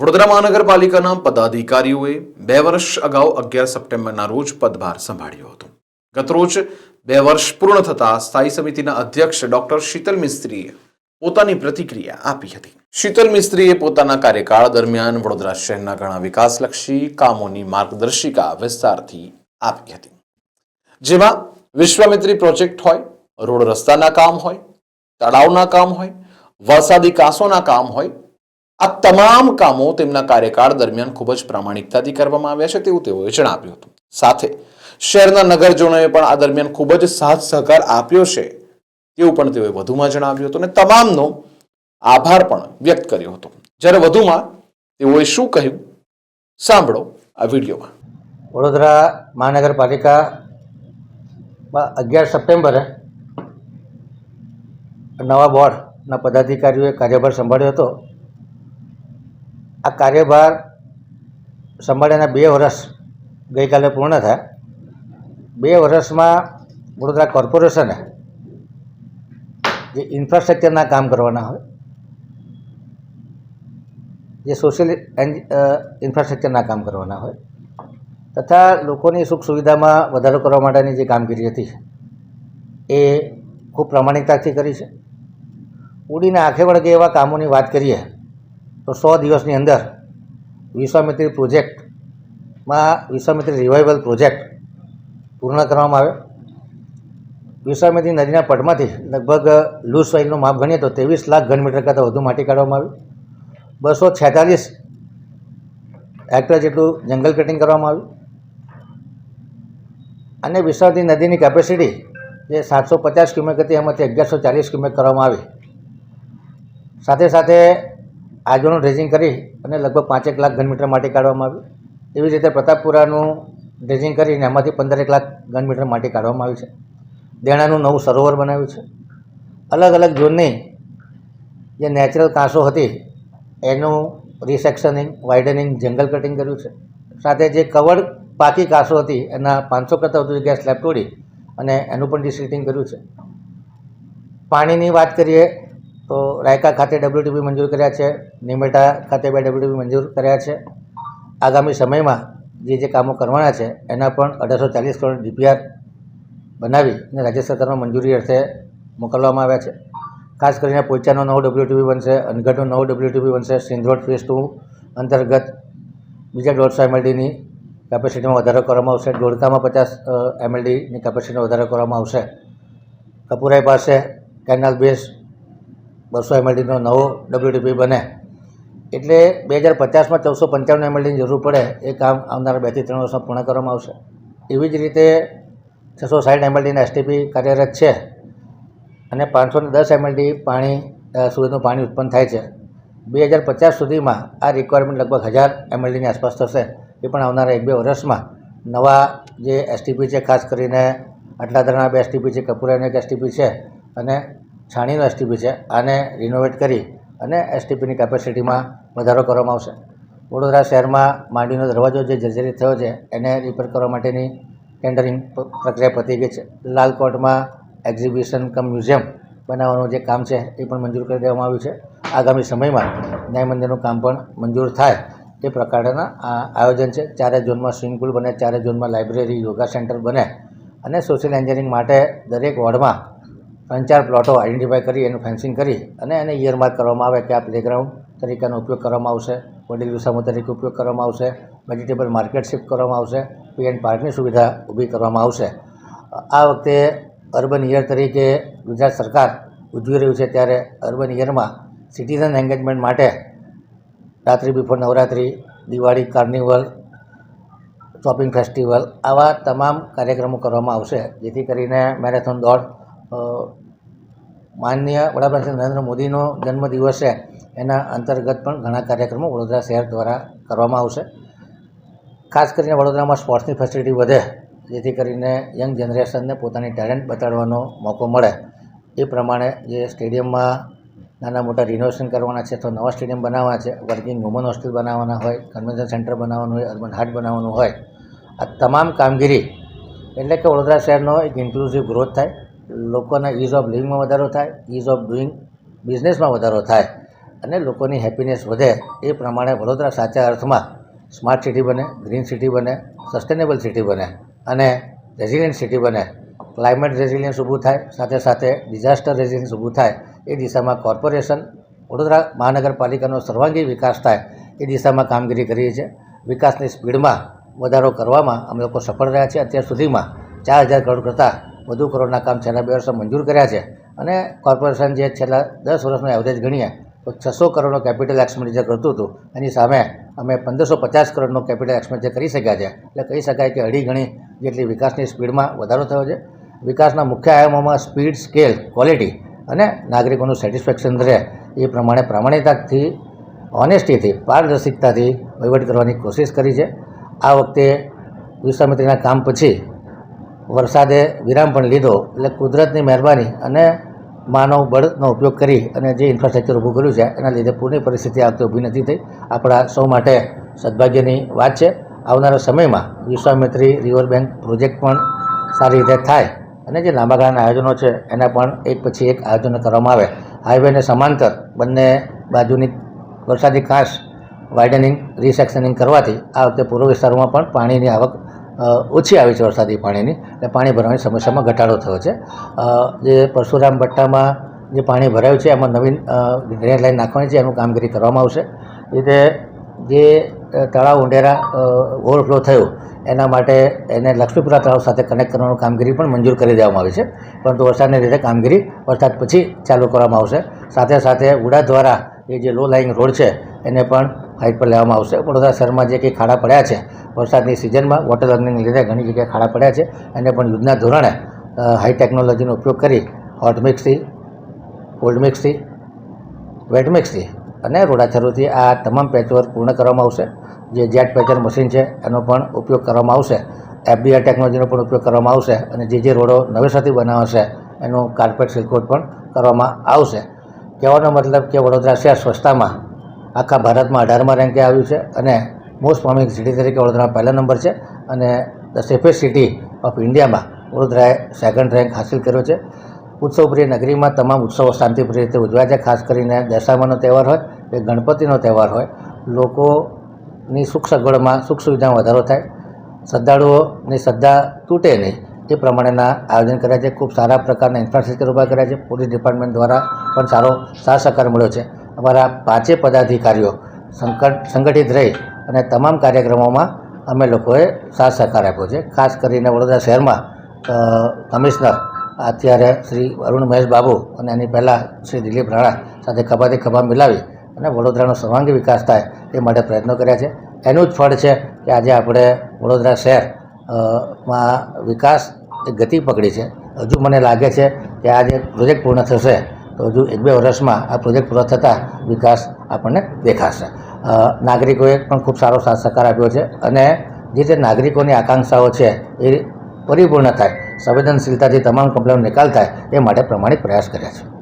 વડોદરા મહાનગરપાલિકાના પદાધિકારીઓએ 2 વર્ષ અગાઉ 11 સપ્ટેમ્બરના રોજ પદભાર સંભાળ્યો હતો. ગતરોજ 2 વર્ષ પૂર્ણ થતા સ્થાયી સમિતિના અધ્યક્ષ ડોક્ટર શીતલ મિસ્ત્રીએ પોતાની પ્રતિક્રિયા આપી હતી. શીતલ મિસ્ત્રીએ પોતાના કાર્યકાળ દરમિયાન વડોદરા શહેરના ઘણા વિકાસલક્ષી કામોની માર્ગદર્શિકા વિસ્તારથી આપી હતી, જેમાં વિશ્વામિત્રી પ્રોજેક્ટ હોય, રોડ રસ્તાના કામ હોય, તળાવના કામ હોય, વરસાદી કાંસોના કામ હોય, આ તમામ કામો તેમના કાર્યકાળ દરમિયાન ખૂબ જ પ્રામાણિકતાથી કરવામાં આવ્યા છે તેવું તેઓએ જણાવ્યું હતું. સાથે શહેરના નગરજનોએ પણ આ દરમિયાન ખૂબ જ સાથ સહકાર આપ્યો છે તેવું પણ તેઓએ વધુમાં જણાવ્યું હતું અને તમામનો આભાર પણ વ્યક્ત કર્યો હતો. જ્યારે વધુમાં તેઓએ શું કહ્યું સાંભળો આ વિડીયોમાં. વડોદરા મહાનગરપાલિકા 11 સપ્ટેમ્બરે નવા બોર્ડના પદાધિકારીઓએ કાર્યભાર સંભાળ્યો હતો. આ કાર્યભાર સંભાળ્યાના 2 વર્ષ ગઈકાલે પૂર્ણ થયા. 2 વર્ષમાં વડોદરા કોર્પોરેશને જે ઇન્ફ્રાસ્ટ્રક્ચરના કામ કરવાના હોય, જે સોશિયલ ઇન્ફ્રાસ્ટ્રક્ચરના કામ કરવાના હોય તથા લોકોની સુખ સુવિધામાં વધારો કરવા માટેની જે કામગીરી હતી એ ખૂબ પ્રામાણિકતાથી કરી છે. ઉડીને આંખે વળગે એવા કામોની વાત કરીએ તો 100 દિવસની અંદર વિશ્વામિત્રી પ્રોજેક્ટમાં વિશ્વામિત્રી રિવાઇવલ પ્રોજેક્ટ પૂર્ણ કરવામાં આવ્યો. વિશ્વામિત્રી નદીના પટમાંથી લગભગ લૂઝ સોઇલનું માપ ગણીએ તો 23 લાખ ઘનમીટર કરતાં વધુ માટી કાઢવામાં આવ્યું. 246 હેક્ટર જેટલું જંગલ કટિંગ કરવામાં આવ્યું અને વિશ્વામિત્રી નદીની કેપેસિટી જે 750 ક્યુમેક હતી એમાંથી 1140 ક્યુમેક કરવામાં આવી. સાથે સાથે આજોનું ડ્રેજિંગ કરી અને લગભગ 5 લાખ ઘનમીટર માટી કાઢવામાં આવ્યું. એવી રીતે પ્રતાપપુરાનું ડ્રેજિંગ કરીને એમાંથી 15 લાખ ઘનમીટર માટી કાઢવામાં આવી છે. દેણાનું નવું સરોવર બનાવ્યું છે. અલગ અલગ ઝોનની જે નેચરલ કાંસો હતી એનું રિસેક્શનિંગ, વાઇડનિંગ, જંગલ કટિંગ કર્યું છે. સાથે જે કવર્ડ પાકી કાંસો હતી એના 500 કરતાં વધુ જગ્યાએ સ્લેબ તોડી અને એનું પણ ડિસિલ્ટિંગ કર્યું છે. પાણીની વાત કરીએ તો રાયકા ખાતે WTP મંજૂર કર્યા છે, નિમેટા ખાતે 2 WTP મંજૂર કર્યા છે. આગામી સમયમાં જે કામો કરવાના છે એના પણ 1840 કરોડ DPR બનાવી અને રાજ્ય સરકારમાં મંજૂરી અર્થે મોકલવામાં આવ્યા છે. ખાસ કરીને પોઈચાનો નવો WTP બનશે, અનગઢનો નવો WTP બનશે. સિંધરોડ ફેઝ 2 અંતર્ગત બીજા 150 MLDની કેપેસિટીમાં વધારો કરવામાં આવશે. ધોળકામાં 50 MLDની કેપેસિટીમાં વધારો કરવામાં આવશે. કપુરાઈ પાસે કેનાલ બેઝ 200 MLDનો નવો WTP બને એટલે 2050માં 1495 MLDની જરૂર પડે એ કામ આવનારા 2 થી 3 વર્ષમાં પૂર્ણ કરવામાં આવશે. એવી જ રીતે 660 MLDના STP કાર્યરત છે અને 510 MLD સુધીનું પાણી ઉત્પન્ન થાય છે. 2050 સુધીમાં આ રિક્વાયરમેન્ટ લગભગ 1000 MLDની આસપાસ થશે. એ પણ આવનારા 1-2 વર્ષમાં નવા જે STP છે, ખાસ કરીને આટલાદરાના 2 STP છે, કપુરાઈનો 1 STP છે અને છાણીનો STP છે, આને રિનોવેટ કરી અને STPની કેપેસિટીમાં વધારો કરવામાં આવશે. વડોદરા શહેરમાં માંડવીનો દરવાજો જે જર્જરિત થયો છે એને રિપેર કરવા માટેની ટેન્ડરિંગ પ્રક્રિયા પતી ગઈ છે. લાલકોટમાં એક્ઝિબિશન કમ મ્યુઝિયમ બનાવવાનું જે કામ છે એ પણ મંજૂર કરી દેવામાં આવ્યું છે. આગામી સમયમાં ન્યાય મંદિરનું કામ પણ મંજૂર થાય એ પ્રકારના આ આયોજન છે. 4 ઝોનમાં સ્વિમિંગ પુલ બને, 4 ઝોનમાં લાઇબ્રેરી, યોગા સેન્ટર બને અને સોશિયલ એન્જિનિયરિંગ માટે દરેક વોર્ડમાં 3-4 પ્લોટો આઈડેન્ટિફાઈ કરી એનું ફેન્સિંગ કરી અને એને ઇયરમાર્ક કરવામાં આવે કે આ પ્લેગ્રાઉન્ડ તરીકેનો ઉપયોગ કરવામાં આવશે, વડીલ વિસામો તરીકે ઉપયોગ કરવામાં આવશે, વેજીટેબલ માર્કેટ શિફ્ટ કરવામાં આવશે, પી.એન. પાર્કની સુવિધા ઊભી કરવામાં આવશે. આ વખતે અર્બન યર તરીકે ગુજરાત સરકાર ઉજવી રહ્યું છે ત્યારે અર્બન યરમાં સિટીઝન એન્ગેજમેન્ટ માટે રાત્રિ before Navratri, Diwali, carnival, shopping festival આવા તમામ કાર્યક્રમો કરવામાં આવશે, જેથી કરીને મેરેથોન દોડ, માનનીય વડાપ્રધાન શ્રી નરેન્દ્ર મોદીનો જન્મદિવસ છે એના અંતર્ગત પણ ઘણા કાર્યક્રમો વડોદરા શહેર દ્વારા કરવામાં આવશે. ખાસ કરીને વડોદરામાં સ્પોર્ટ્સની ફેસિલિટી વધે, જેથી કરીને યંગ જનરેશનને પોતાની ટેલેન્ટ બતાડવાનો મોકો મળે. એ પ્રમાણે જે સ્ટેડિયમમાં નાના મોટા રિનોવેશન કરવાના છે, તો નવા સ્ટેડિયમ બનાવવાના છે, વર્કિંગ વુમન હોસ્ટેલ બનાવવાના હોય, કન્વેન્શન સેન્ટર બનાવવાનું હોય, અર્બન હાટ બનાવવાનું હોય, આ તમામ કામગીરી એટલે કે વડોદરા શહેરનો એક ઇન્ક્લુઝિવ ગ્રોથ થાય, લોકોના ઇઝ ઓફ લિવિંગમાં વધારો થાય, ઇઝ ઓફ ડુઈંગ બિઝનેસમાં વધારો થાય અને લોકોની હેપીનેસ વધે એ પ્રમાણે વડોદરા સાચા અર્થમાં સ્માર્ટ સિટી બને, ગ્રીન સિટી બને, સસ્ટેનેબલ સિટી બને અને રેઝિલિયન્ટ સિટી બને. ક્લાઇમેટ રેઝિલિયન્સ ઊભું થાય, સાથે સાથે ડિઝાસ્ટર રેઝિલિયન્સ ઊભું થાય, એ દિશામાં કોર્પોરેશન વડોદરા મહાનગરપાલિકાનો સર્વાંગી વિકાસ થાય એ દિશામાં કામગીરી કરીએ છીએ. વિકાસની સ્પીડમાં વધારો કરવામાં અમે લોકો સફળ રહ્યા છીએ. અત્યાર સુધીમાં 4,000 કરોડ કરતાં વધુ કરોડના કામ છેલ્લા 2 વર્ષમાં મંજૂર કર્યા છે અને કોર્પોરેશન જે છેલ્લા 10 વર્ષનો એવરેજ ગણીએ તો 600 કરોડનો કેપિટલ એક્સપેન્ડિચર કરતું હતું, એની સામે અમે 1,550 કરોડનો કેપિટલ એક્સપેન્ડિચર કરી શક્યા છે. એટલે કહી શકાય કે અઢી ગણી જેટલી વિકાસની સ્પીડમાં વધારો થયો છે. વિકાસના મુખ્ય આયામોમાં સ્પીડ, સ્કેલ, ક્વોલિટી અને નાગરિકોનું સેટિસ્ફેક્શન રહે એ પ્રમાણે પ્રામાણિકતાથી, ઓનેસ્ટીથી, પારદર્શિકતાથી વહીવટ કરવાની કોશિશ કરી છે. આ વખતે વિશ્વામિત્રીના કામ પછી વરસાદે વિરામ પણ લીધો, એટલે કુદરતની મહેરબાની અને માનવ બળનો ઉપયોગ કરી અને જે ઇન્ફ્રાસ્ટ્રક્ચર ઊભું કર્યું છે એના લીધે પૂરની પરિસ્થિતિ આ વખતે ઊભી નથી થઈ. આપણા સૌ માટે સદભાગ્યની વાત છે. આવનારા સમયમાં વિશ્વામિત્રી રિવર બેંક પ્રોજેક્ટ પણ સારી રીતે થાય અને જે લાંબા ગાળાના આયોજનો છે એના પણ એક પછી એક આયોજનો કરવામાં આવે. હાઈવેને સમાંતર બંને બાજુની વરસાદી કાંસ વાઇડનિંગ, રીસેક્શનિંગ કરવાથી આ વખતે પૂર્વ વિસ્તારોમાં પણ પાણીની આવક ઓછી આવી છે. વરસાદી પાણીની એટલે પાણી ભરવાની સમસ્યામાં ઘટાડો થયો છે. જે પરશુરામ ભટ્ટામાં જે પાણી ભરાયું છે એમાં નવીન ડ્રેનેજ લાઈન નાખવાની છે, એનું કામગીરી કરવામાં આવશે. એ રીતે જે તળાવ ઉંડેરા ઓવરફ્લો થયું એના માટે એને લક્ષ્મીપુરા તળાવ સાથે કનેક્ટ કરવાનું કામગીરી પણ મંજૂર કરી દેવામાં આવી છે, પરંતુ વરસાદને લીધે કામગીરી વરસાદ પછી ચાલુ કરવામાં આવશે. સાથે સાથે ઉડા દ્વારા એ જે લો લાઇંગ રોડ છે એને પણ હાઈટ પર લેવામાં આવશે. વડોદરા શહેરમાં જે કંઈ ખાડા પડ્યા છે વરસાદની સિઝનમાં વોટર લોગિંગને લીધે ઘણી જગ્યાએ ખાડા પડ્યા છે, એને પણ યુદ્ધના ધોરણે હાઈ ટેકનોલોજીનો ઉપયોગ કરી હોટ મિક્સથી, કોલ્ડ મિક્સથી, વેટ મિક્સથી અને રોડાચરોથી આ તમામ પેચવર્ક પૂર્ણ કરવામાં આવશે. જે જેટ પેચર મશીન છે એનો પણ ઉપયોગ કરવામાં આવશે. FBR ટેકનોલોજીનો પણ ઉપયોગ કરવામાં આવશે અને જે રોડો નવેસરથી બનાવાશે એનું કાર્પેટ સિલકોટ પણ કરવામાં આવશે. કહેવાનો મતલબ કે વડોદરા શહેર સ્વચ્છતામાં આખા ભારતમાં 18મા રેન્કે આવ્યું છે અને મોસ્ટ પ્રોમિસિંગ સિટી તરીકે વડોદરા પહેલા નંબર છે અને ધ સેફેસ્ટ સિટી ઓફ ઇન્ડિયામાં વડોદરાએ 2nd રેન્ક હાંસિલ કર્યો છે. ઉત્સવપ્રિય નગરીમાં તમામ ઉત્સવો શાંતિપ્રિય રીતે ઉજવાય છે. ખાસ કરીને દશામાનો તહેવાર હોય કે ગણપતિનો તહેવાર હોય, લોકોની સુખ સગવડમાં, સુખ સુવિધામાં વધારો થાય, શ્રદ્ધાળુઓની શ્રદ્ધા તૂટે નહીં એ પ્રમાણેના આયોજન કર્યા છે. ખૂબ સારા પ્રકારના ઇન્ફ્રાસ્ટ્રક્ચર ઊભા કર્યા છે. પોલીસ ડિપાર્ટમેન્ટ દ્વારા પણ સારો સાથ સહકાર મળ્યો છે. અમારા 5 પદાધિકારીઓ સંગઠિત રહી અને તમામ કાર્યક્રમોમાં અમે લોકોએ સાથ સહકાર આપ્યો છે. ખાસ કરીને વડોદરા શહેરમાં કમિશનર અત્યારે શ્રી અરુણ મહેશ બાબુ અને એની પહેલાં શ્રી દિલીપ રાણા સાથે ખભાથી ખભા મિલાવી અને વડોદરાનો સર્વાંગી વિકાસ થાય એ માટે પ્રયત્નો કર્યા છે. એનું જ ફળ છે કે આજે આપણે વડોદરા શહેરમાં વિકાસ ગતિ પકડી છે. હજુ મને લાગે છે કે આ જે પ્રોજેક્ટ પૂર્ણ થશે તો હજુ 1-2 વર્ષમાં આ પ્રોજેક્ટ પૂરો થતાં વિકાસ આપણને દેખાશે. નાગરિકોએ પણ ખૂબ સારો સાથ સહકાર આપ્યો છે અને જે નાગરિકોની આકાંક્ષાઓ છે એ પરિપૂર્ણ થાય, સંવેદનશીલતાથી તમામ કમ્પ્લેનો નિકાલ થાય એ માટે પ્રમાણિક પ્રયાસ કર્યા છે.